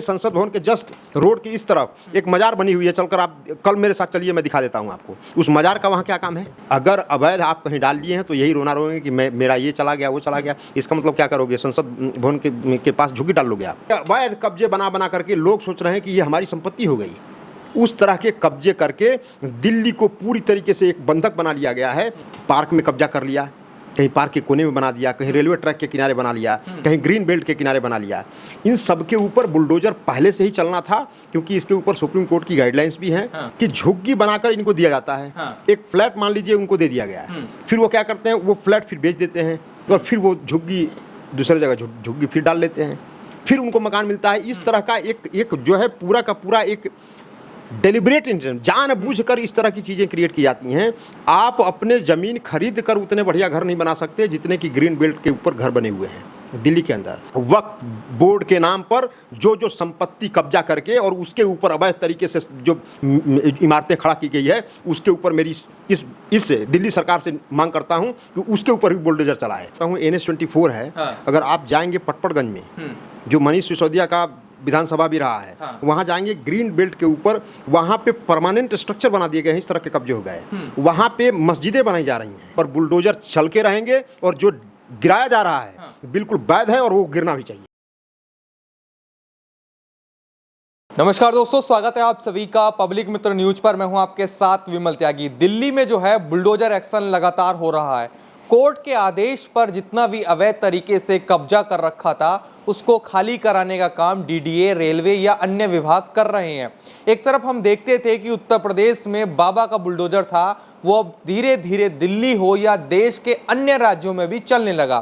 संसद भवन के जस्ट रोड की इस तरफ एक मजार बनी हुई है, चलकर आप कल मेरे साथ चलिए, मैं दिखा देता हूं आपको। उस मजार का वहां क्या काम है? अगर अवैध आप कहीं डाल दिए हैं तो यही रोना रोएंगे कि मेरा ये चला गया, वो चला गया। इसका मतलब क्या करोगे? संसद भवन के पास झुग्गी डाल लोगे आप? अवैध कब्जे बना बना करके लोग सोच रहे हैं कि ये हमारी संपत्ति हो गई। उस तरह के कब्जे करके दिल्ली को पूरी तरीके से एक बंधक बना लिया गया है। पार्क में कब्जा कर लिया, कहीं पार्क के कोने में बना दिया, कहीं रेलवे ट्रैक के किनारे बना लिया, कहीं ग्रीन बेल्ट के किनारे बना लिया। इन सब के ऊपर बुलडोजर पहले से ही चलना था, क्योंकि इसके ऊपर सुप्रीम कोर्ट की गाइडलाइंस भी हैं कि झुग्गी बनाकर इनको दिया जाता है। एक फ्लैट मान लीजिए उनको दे दिया गया है, फिर वो क्या करते हैं, वो फ्लैट फिर बेच देते हैं और फिर वो झुग्गी दूसरी जगह झुग्गी फिर डाल लेते हैं, फिर उनको मकान मिलता है। इस तरह का एक जो है पूरा का पूरा एक डेलिब्रेट इंटेंशन, जानबूझकर इस तरह की चीज़ें क्रिएट की जाती हैं। आप अपने ज़मीन खरीद कर उतने बढ़िया घर नहीं बना सकते जितने कि ग्रीन बेल्ट के ऊपर घर बने हुए हैं दिल्ली के अंदर। वक्फ बोर्ड के नाम पर जो संपत्ति कब्जा करके और उसके ऊपर अवैध तरीके से जो इमारतें खड़ा की गई है, उसके ऊपर मेरी इस दिल्ली सरकार से मांग करता हूं कि उसके ऊपर भी बुलडोजर चलाए। NH-24 है, अगर आप जाएंगे पटपड़गंज में, जो मनीष सिसोदिया का विधानसभा भी रहा है, वहाँ जाएंगे ग्रीन बेल्ट के ऊपर, वहाँ पे परमानेंट स्ट्रक्चर बना दिए गए हैं, इस तरह के कब्जे हो गए। वहाँ पे मस्जिदें बनाई जा रही हैं और बुलडोजर चल के रहेंगे, और जो गिराया जा रहा है बिल्कुल वैध है और वो गिरना भी चाहिए। नमस्कार दोस्तों, स्वागत है आप सभी का पब्लिक मित्र न्यूज पर। मैं हूं आपके साथ विमल त्यागी। दिल्ली में जो है बुलडोजर एक्शन लगातार हो रहा है। कोर्ट के आदेश पर जितना भी अवैध तरीके से कब्जा कर रखा था उसको खाली कराने का काम डीडीए, रेलवे या अन्य विभाग कर रहे हैं। एक तरफ हम देखते थे कि उत्तर प्रदेश में बाबा का बुलडोजर था, वो अब धीरे धीरे दिल्ली हो या देश के अन्य राज्यों में भी चलने लगा।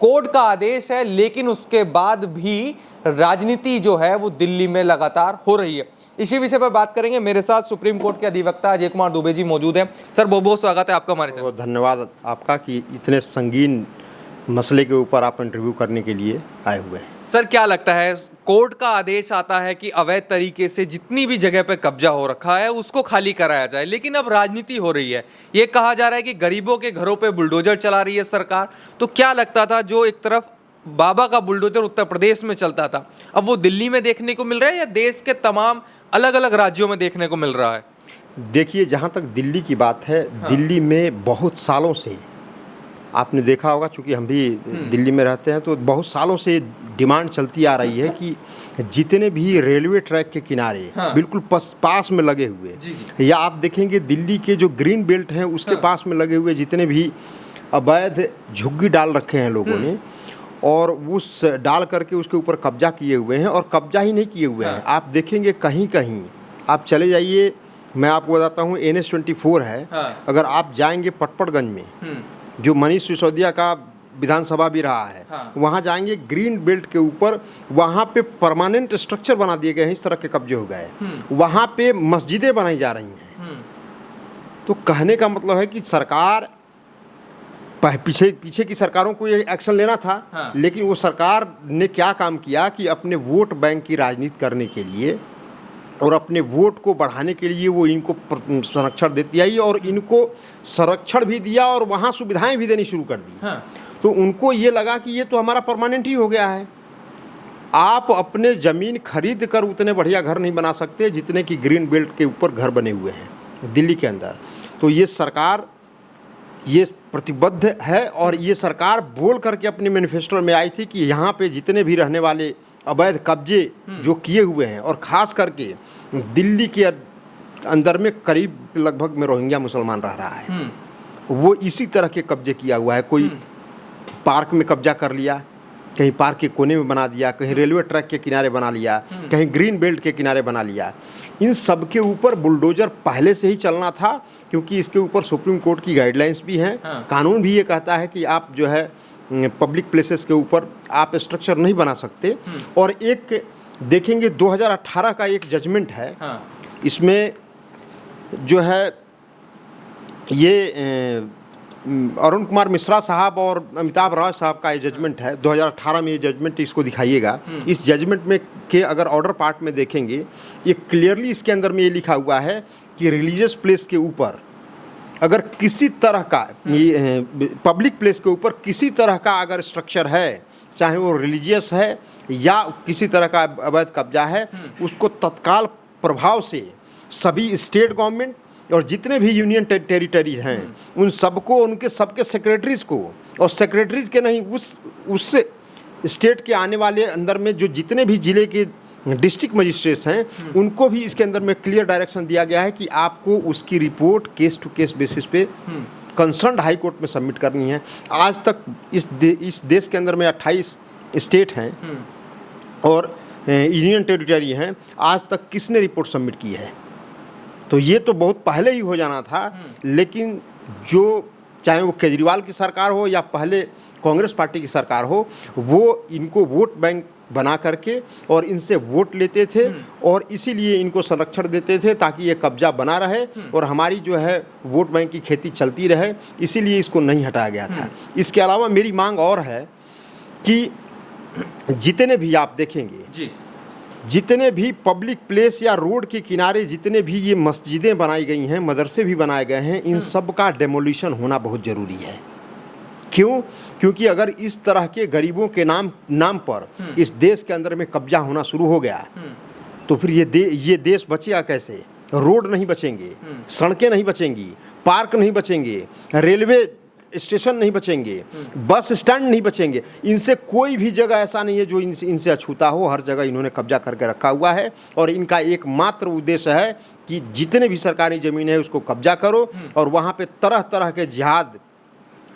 कोर्ट का आदेश है, लेकिन उसके बाद भी राजनीति जो है वो दिल्ली में लगातार हो रही है। इसी विषय पर बात करेंगे। मेरे साथ सुप्रीम कोर्ट के अधिवक्ता अजय कुमार दुबे जी मौजूद हैं। सर, बहुत बहुत स्वागत है आपका हमारे साथ। बहुत धन्यवाद आपका कि इतने संगीन मसले के ऊपर आप इंटरव्यू करने के लिए आए हुए हैं। सर, क्या लगता है, कोर्ट का आदेश आता है कि अवैध तरीके से जितनी भी जगह पे कब्जा हो रखा है उसको खाली कराया जाए, लेकिन अब राजनीति हो रही है। ये कहा जा रहा है कि गरीबों के घरों पे बुलडोजर चला रही है सरकार। तो क्या लगता था, जो एक तरफ बाबा का बुलडोजर उत्तर प्रदेश में चलता था, अब वो दिल्ली में देखने को मिल रहा है या देश के तमाम अलग अलग राज्यों में देखने को मिल रहा है? देखिए, जहाँ तक दिल्ली की बात है, दिल्ली में बहुत सालों से आपने देखा होगा, चूँकि हम भी दिल्ली में रहते हैं, तो बहुत सालों से डिमांड चलती आ रही है कि जितने भी रेलवे ट्रैक के किनारे बिल्कुल पास में लगे हुए, या आप देखेंगे दिल्ली के जो ग्रीन बेल्ट हैं उसके पास में लगे हुए जितने भी अवैध झुग्गी डाल रखे हैं लोगों ने, और उस डाल करके उसके ऊपर कब्जा किए हुए हैं, और कब्जा ही नहीं किए हुए हैं। आप देखेंगे कहीं कहीं आप चले जाइए, मैं आपको बताता हूँ, NH-24 है, अगर आप जाएंगे पटपड़गंज में, जो मनीष सिसोदिया का विधानसभा भी रहा है, वहाँ जाएंगे ग्रीन बेल्ट के ऊपर, वहाँ पे परमानेंट स्ट्रक्चर बना दिए गए हैं, इस तरह के कब्जे हो गए। वहाँ पे मस्जिदें बनाई जा रही हैं। तो कहने का मतलब है कि सरकार पीछे की सरकारों को ये एक्शन लेना था, लेकिन वो सरकार ने क्या काम किया कि अपने वोट बैंक की राजनीति करने के लिए और अपने वोट को बढ़ाने के लिए वो इनको संरक्षण देती आई, और इनको संरक्षण भी दिया और वहाँ सुविधाएं भी देनी शुरू कर दी। तो उनको ये लगा कि ये तो हमारा परमानेंट ही हो गया है। आप अपने ज़मीन खरीद कर उतने बढ़िया घर नहीं बना सकते जितने कि ग्रीन बेल्ट के ऊपर घर बने हुए हैं दिल्ली के अंदर। तो ये सरकार ये प्रतिबद्ध है, और ये सरकार बोल करके अपने मैनिफेस्टो में आई थी कि यहाँ पे जितने भी रहने वाले अवैध कब्जे जो किए हुए हैं, और ख़ास करके दिल्ली के अंदर में करीब लगभग में रोहिंग्या मुसलमान रह रहा है, वो इसी तरह के कब्जे किया हुआ है। कोई पार्क में कब्जा कर लिया, कहीं पार्क के कोने में बना दिया, कहीं रेलवे ट्रैक के किनारे बना लिया, कहीं ग्रीन बेल्ट के किनारे बना लिया। इन सब के ऊपर बुलडोजर पहले से ही चलना था, क्योंकि इसके ऊपर सुप्रीम कोर्ट की गाइडलाइंस भी हैं। कानून भी ये कहता है कि आप जो है पब्लिक प्लेसेस के ऊपर आप स्ट्रक्चर नहीं बना सकते। और एक देखेंगे 2018 का एक जजमेंट है, इसमें जो है ये अरुण कुमार मिश्रा साहब और अमिताभ रॉय साहब का ये जजमेंट है। 2018 में ये जजमेंट, इसको दिखाइएगा। इस जजमेंट में के अगर ऑर्डर पार्ट में देखेंगे, ये क्लियरली इसके अंदर में ये लिखा हुआ है कि रिलीजियस प्लेस के ऊपर अगर किसी तरह का पब्लिक प्लेस के ऊपर किसी तरह का अगर स्ट्रक्चर है, चाहे वो रिलीजियस है या किसी तरह का अवैध कब्जा है, उसको तत्काल प्रभाव से सभी स्टेट गवर्नमेंट और जितने भी यूनियन टेरिटरीज हैं उन सबको, उनके सबके सेक्रेटरीज को, और सेक्रेटरीज के नहीं, उस स्टेट के आने वाले अंदर में जो जितने भी ज़िले के डिस्ट्रिक्ट मजिस्ट्रेट्स हैं उनको भी इसके अंदर में क्लियर डायरेक्शन दिया गया है कि आपको उसकी report case to case basis पे कंसर्न्ड हाई कोर्ट में सबमिट करनी है। आज तक इस देश के अंदर में 28 स्टेट हैं और यूनियन टेरिटरी हैं, आज तक किसने रिपोर्ट सबमिट की है? तो ये तो बहुत पहले ही हो जाना था, लेकिन जो चाहे वो केजरीवाल की सरकार हो या पहले कांग्रेस पार्टी की सरकार हो, वो इनको वोट बैंक बना करके और इनसे वोट लेते थे और इसीलिए इनको संरक्षण देते थे ताकि ये कब्जा बना रहे और हमारी जो है वोट बैंक की खेती चलती रहे, इसीलिए इसको नहीं हटाया गया था। इसके अलावा मेरी मांग और है कि जितने भी आप देखेंगे जी, जितने भी पब्लिक प्लेस या रोड के किनारे जितने भी ये मस्जिदें बनाई गई हैं, मदरसे भी बनाए गए हैं, इन सब का डेमोलिशन होना बहुत ज़रूरी है। क्यों? क्योंकि अगर इस तरह के गरीबों के नाम पर इस देश के अंदर में कब्जा होना शुरू हो गया तो फिर ये देश बचेगा कैसे? रोड नहीं बचेंगे, सड़कें नहीं बचेंगी, पार्क नहीं बचेंगे, रेलवे स्टेशन नहीं बचेंगे, बस स्टैंड नहीं बचेंगे। इनसे कोई भी जगह ऐसा नहीं है जो इनसे अछूता हो। हर जगह इन्होंने कब्जा करके रखा हुआ है और इनका एकमात्र उद्देश्य है कि जितने भी सरकारी ज़मीन है उसको कब्जा करो और वहाँ पे तरह तरह के जिहाद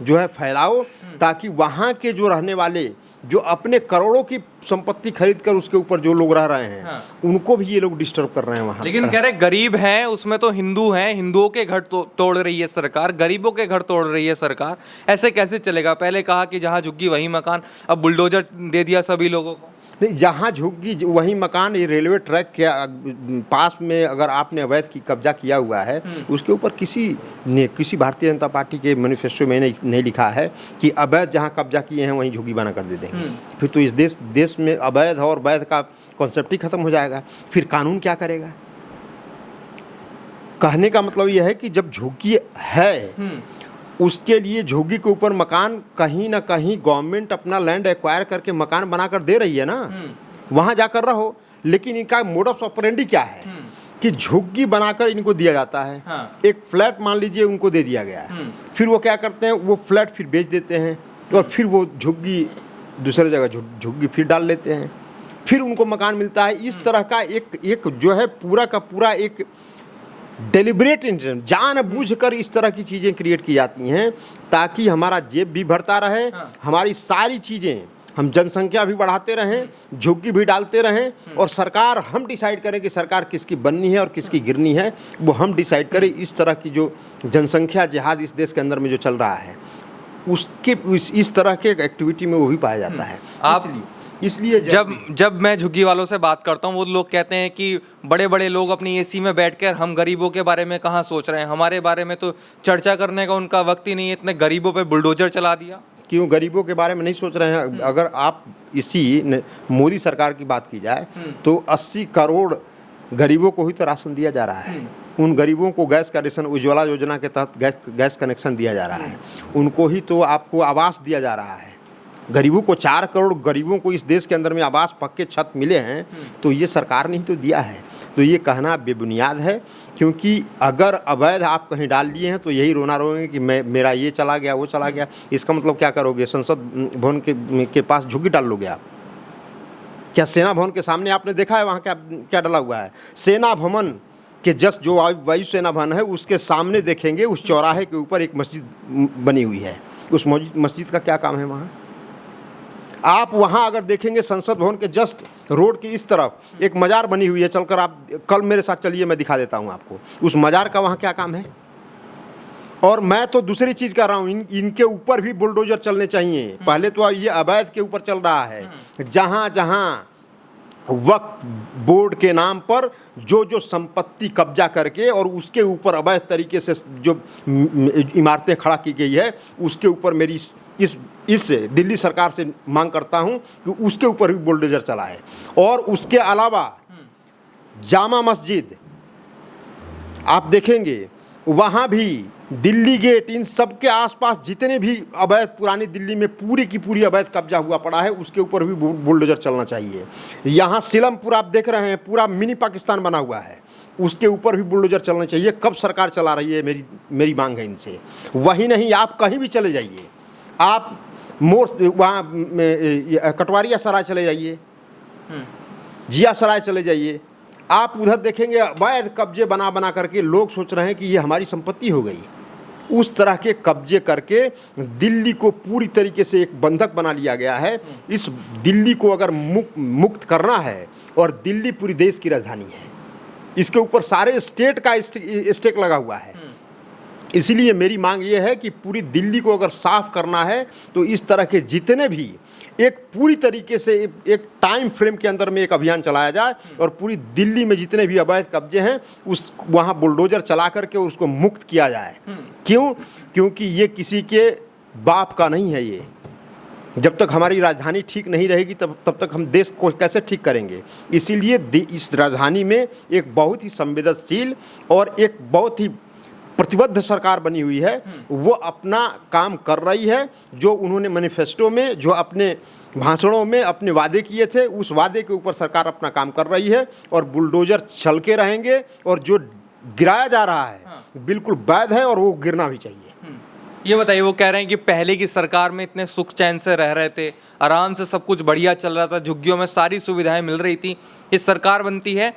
जो है फैलाओ, ताकि वहाँ के जो रहने वाले जो अपने करोड़ों की संपत्ति खरीद कर उसके ऊपर जो लोग रह रहे हैं उनको भी ये लोग डिस्टर्ब कर रहे हैं वहाँ। लेकिन कह रहे गरीब हैं, उसमें तो हिंदू हैं, हिंदुओं के घर तोड़ रही है सरकार, गरीबों के घर तोड़ रही है सरकार। ऐसे कैसे चलेगा? पहले कहा कि जहाँ झुग्गी वहीं मकान, अब बुलडोजर दे दिया सभी लोगों को। नहीं, जहाँ झुग्गी वहीं मकान। ये रेलवे ट्रैक के पास में अगर आपने अवैध की कब्जा किया हुआ है, उसके ऊपर किसी भारतीय जनता पार्टी के मैनिफेस्टो में नहीं लिखा है कि अवैध जहाँ कब्जा किए हैं वहीं झुग्गी बना कर दे देंगे। फिर तो इस देश में अवैध और वैध का कॉन्सेप्ट ही खत्म हो जाएगा। फिर कानून क्या करेगा? कहने का मतलब यह है कि जब झुग्गी है उसके लिए झुग्गी के ऊपर मकान कहीं ना कहीं गवर्नमेंट अपना लैंड एक्वायर करके मकान बनाकर दे रही है ना, वहाँ जाकर रहो। लेकिन इनका मोडस ऑपरेंडी क्या है कि झुग्गी बनाकर इनको दिया जाता है। एक फ्लैट मान लीजिए उनको दे दिया गया है, फिर वो क्या करते हैं, वो फ्लैट फिर बेच देते हैं और फिर वो झुग्गी दूसरी जगह झुग्गी फिर डाल लेते हैं, फिर उनको मकान मिलता है। इस तरह का एक जो है पूरा का पूरा एक डेलिब्रेट इंटेंशन, जानबूझकर इस तरह की चीज़ें क्रिएट की जाती हैं ताकि हमारा जेब भी भरता रहे, हमारी सारी चीज़ें, हम जनसंख्या भी बढ़ाते रहें, झुग्गी भी डालते रहें और सरकार हम डिसाइड करें कि सरकार किसकी बननी है और किसकी गिरनी है, वो हम डिसाइड करें। इस तरह की जो जनसंख्या जिहाद इस देश के अंदर में जो चल रहा है उसके इस तरह के एक्टिविटी में वो भी पाया जाता है। इसलिए जब मैं झुग्गी वालों से बात करता हूँ वो लोग कहते हैं कि बड़े बड़े लोग अपनी एसी में बैठकर हम गरीबों के बारे में कहाँ सोच रहे हैं, हमारे बारे में तो चर्चा करने का उनका वक्त ही नहीं है, इतने गरीबों पे बुलडोजर चला दिया। क्यों गरीबों के बारे में नहीं सोच रहे हैं? अगर आप इसी मोदी सरकार की बात की जाए तो 80 करोड़ गरीबों को ही तो राशन दिया जा रहा है। उन गरीबों को गैस का राशन, उज्ज्वला योजना के तहत गैस कनेक्शन दिया जा रहा है, उनको ही तो आपको आवास दिया जा रहा है। गरीबों को 4 करोड़ गरीबों को इस देश के अंदर में आवास, पक्के छत मिले हैं, तो ये सरकार ने ही तो दिया है। तो ये कहना बेबुनियाद है, क्योंकि अगर अवैध आप कहीं डाल दिए हैं तो यही रोना रोएंगे कि मेरा ये चला गया, वो चला गया। इसका मतलब क्या करोगे? संसद भवन के पास झुग्गी डाल लोगे आप? क्या सेना भवन के सामने आपने देखा है वहाँ क्या डला हुआ है? सेना भवन के जस्ट जो वायु सेना भवन है उसके सामने देखेंगे, उस चौराहे के ऊपर एक मस्जिद बनी हुई है। उस मस्जिद का क्या काम है वहाँ? आप वहाँ अगर देखेंगे संसद भवन के जस्ट रोड की इस तरफ एक मजार बनी हुई है, चलकर आप कल मेरे साथ चलिए, मैं दिखा देता हूँ आपको उस मजार का वहाँ क्या काम है। और मैं तो दूसरी चीज़ कर रहा हूँ, इनके ऊपर भी बुलडोजर चलने चाहिए। पहले तो ये अवैध के ऊपर चल रहा है, जहाँ जहाँ वक्फ बोर्ड के नाम पर जो संपत्ति कब्जा करके और उसके ऊपर अवैध तरीके से जो इमारतें खड़ा की गई है, उसके ऊपर मेरी इस दिल्ली सरकार से मांग करता हूं कि उसके ऊपर भी बुलडोजर चलाए। और उसके अलावा जामा मस्जिद आप देखेंगे वहाँ भी दिल्ली गेट, इन सब के आसपास जितने भी अवैध पुरानी दिल्ली में पूरी की पूरी अवैध कब्जा हुआ पड़ा है, उसके ऊपर भी बुलडोजर चलना चाहिए। यहाँ सिलमपुर आप देख रहे हैं, पूरा मिनी पाकिस्तान बना हुआ है, उसके ऊपर भी बुलडोजर चलना चाहिए। कब सरकार चला रही है, मेरी मांग है इनसे। वही नहीं, आप कहीं भी चले जाइए, आप वहाँ कटवारिया सराय चले जाइए, जिया सराय चले जाइए, आप उधर देखेंगे अवैध कब्जे बना बना करके लोग सोच रहे हैं कि ये हमारी संपत्ति हो गई। उस तरह के कब्जे करके दिल्ली को पूरी तरीके से एक बंधक बना लिया गया है। इस दिल्ली को अगर मुक्त करना है, और दिल्ली पूरी देश की राजधानी है, इसके ऊपर सारे स्टेट का स्टेक लगा हुआ है। इसीलिए मेरी मांग ये है कि पूरी दिल्ली को अगर साफ करना है तो इस तरह के जितने भी एक पूरी तरीके से एक टाइम फ्रेम के अंदर में एक अभियान चलाया जाए, और पूरी दिल्ली में जितने भी अवैध कब्जे हैं उस वहाँ बुलडोजर चला करके उसको मुक्त किया जाए। क्यों? क्योंकि ये किसी के बाप का नहीं है। ये जब तक हमारी राजधानी ठीक नहीं रहेगी तब तक हम देश को कैसे ठीक करेंगे। इसीलिए इस राजधानी में एक बहुत ही संवेदनशील और एक बहुत ही प्रतिबद्ध सरकार बनी हुई है। वो अपना काम कर रही है, जो उन्होंने मैनिफेस्टो में, जो अपने भाषणों में अपने वादे किए थे, उस वादे के ऊपर सरकार अपना काम कर रही है। और बुलडोजर चल के रहेंगे, और जो गिराया जा रहा है बिल्कुल वैध है, और वो गिरना भी चाहिए। ये बताइए, वो कह रहे हैं कि पहले की सरकार में इतने सुख चैन से रह रहे थे, आराम से सब कुछ बढ़िया चल रहा था, झुग्गियों में सारी सुविधाएं मिल रही थी। इस सरकार बनती है,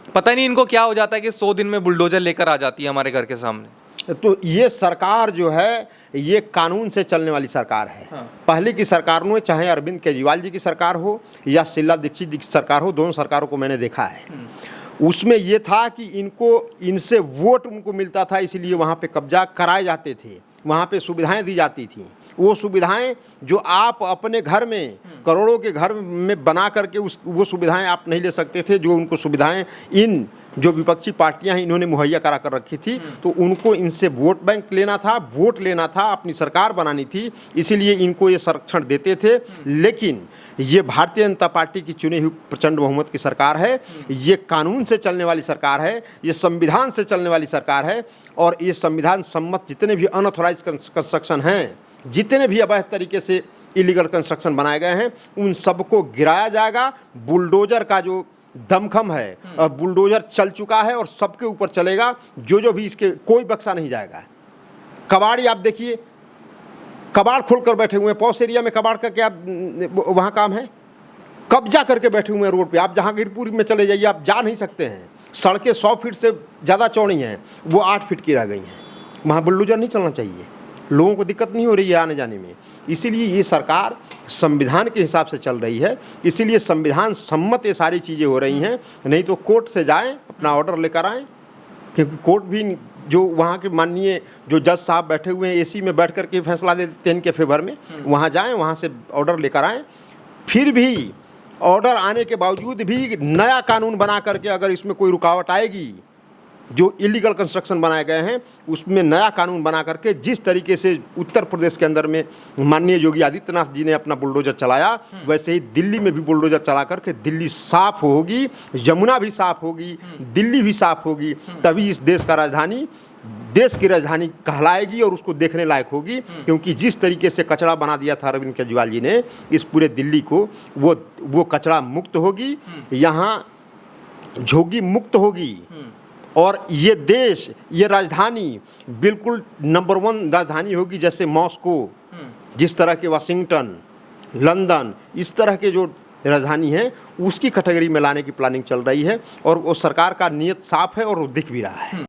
पता नहीं इनको क्या हो जाता है कि 100 दिन में बुलडोजर लेकर आ जाती है हमारे घर के सामने। तो ये सरकार जो है, ये कानून से चलने वाली सरकार है। पहले की सरकारों में, चाहे अरविंद केजरीवाल जी की सरकार हो या शीला दीक्षित जी की सरकार हो, दोनों सरकारों को मैंने देखा है। उसमें ये था कि इनसे वोट उनको मिलता था, इसीलिए वहाँ पे कब्जा कराए जाते थे, वहाँ पे सुविधाएं दी जाती थी। वो सुविधाएं जो आप अपने घर में, करोड़ों के घर में बना करके वो सुविधाएं आप नहीं ले सकते थे, जो उनको सुविधाएं इन जो विपक्षी पार्टियां हैं इन्होंने मुहैया करा कर रखी थी। तो उनको इनसे वोट बैंक लेना था, वोट लेना था, अपनी सरकार बनानी थी, इसीलिए इनको ये संरक्षण देते थे। लेकिन ये भारतीय जनता पार्टी की चुनी हुई प्रचंड बहुमत की सरकार है, ये कानून से चलने वाली सरकार है, ये संविधान से चलने वाली सरकार है। और ये संविधान सम्मत जितने भी अनऑथोराइज कंस्ट्रक्शन हैं, जितने भी अवैध तरीके से इलीगल कंस्ट्रक्शन बनाए गए हैं, उन सबको गिराया जाएगा। बुलडोजर का जो दमखम है, और बुलडोजर चल चुका है और सबके ऊपर चलेगा, जो भी इसके कोई बक्सा नहीं जाएगा। कबाड़ी आप देखिए, कबाड़ खोल कर बैठे हुए हैं, पॉश एरिया में कबाड़ का क्या वहाँ काम है? कब्जा करके बैठे हुए हैं रोड पे। आप जहांगीरपुर में चले जाइए, आप जा नहीं सकते हैं। सड़कें 100 फीट से ज़्यादा चौड़ी हैं, वो 8 फीट की रह गई हैं। वहाँ बुलडोजर नहीं चलना चाहिए, लोगों को दिक्कत नहीं हो रही है आने जाने में। इसीलिए ये सरकार संविधान के हिसाब से चल रही है, इसीलिए संविधान सम्मत ये सारी चीज़ें हो रही हैं। नहीं तो कोर्ट से जाएं, अपना ऑर्डर लेकर आएँ, क्योंकि कोर्ट भी जो वहाँ के माननीय जो जज साहब बैठे हुए हैं, एसी में बैठ कर के फैसला दे देते हैं इनके फेवर में, वहाँ जाएं, वहाँ से ऑर्डर लेकर आएँ। फिर भी ऑर्डर आने के बावजूद भी नया कानून बना करके अगर इसमें कोई रुकावट आएगी, जो इलीगल कंस्ट्रक्शन बनाए गए हैं, उसमें नया कानून बना करके, जिस तरीके से उत्तर प्रदेश के अंदर में माननीय योगी आदित्यनाथ जी ने अपना बुलडोजर चलाया, वैसे ही दिल्ली में भी बुलडोजर चला करके दिल्ली साफ होगी, यमुना भी साफ होगी, दिल्ली भी साफ होगी। तभी इस देश का राजधानी देश की राजधानी कहलाएगी और उसको देखने लायक होगी। क्योंकि जिस तरीके से कचरा बना दिया था अरविंद केजरीवाल जी ने इस पूरे दिल्ली को, वो कचरा मुक्त होगी, यहाँ झोगी मुक्त होगी। और ये देश, ये राजधानी बिल्कुल नंबर 1 राजधानी होगी, जैसे मॉस्को, जिस तरह के वाशिंगटन, लंदन, इस तरह के जो राजधानी है उसकी कैटेगरी में लाने की प्लानिंग चल रही है। और वो सरकार का नीयत साफ है और वो दिख भी रहा है।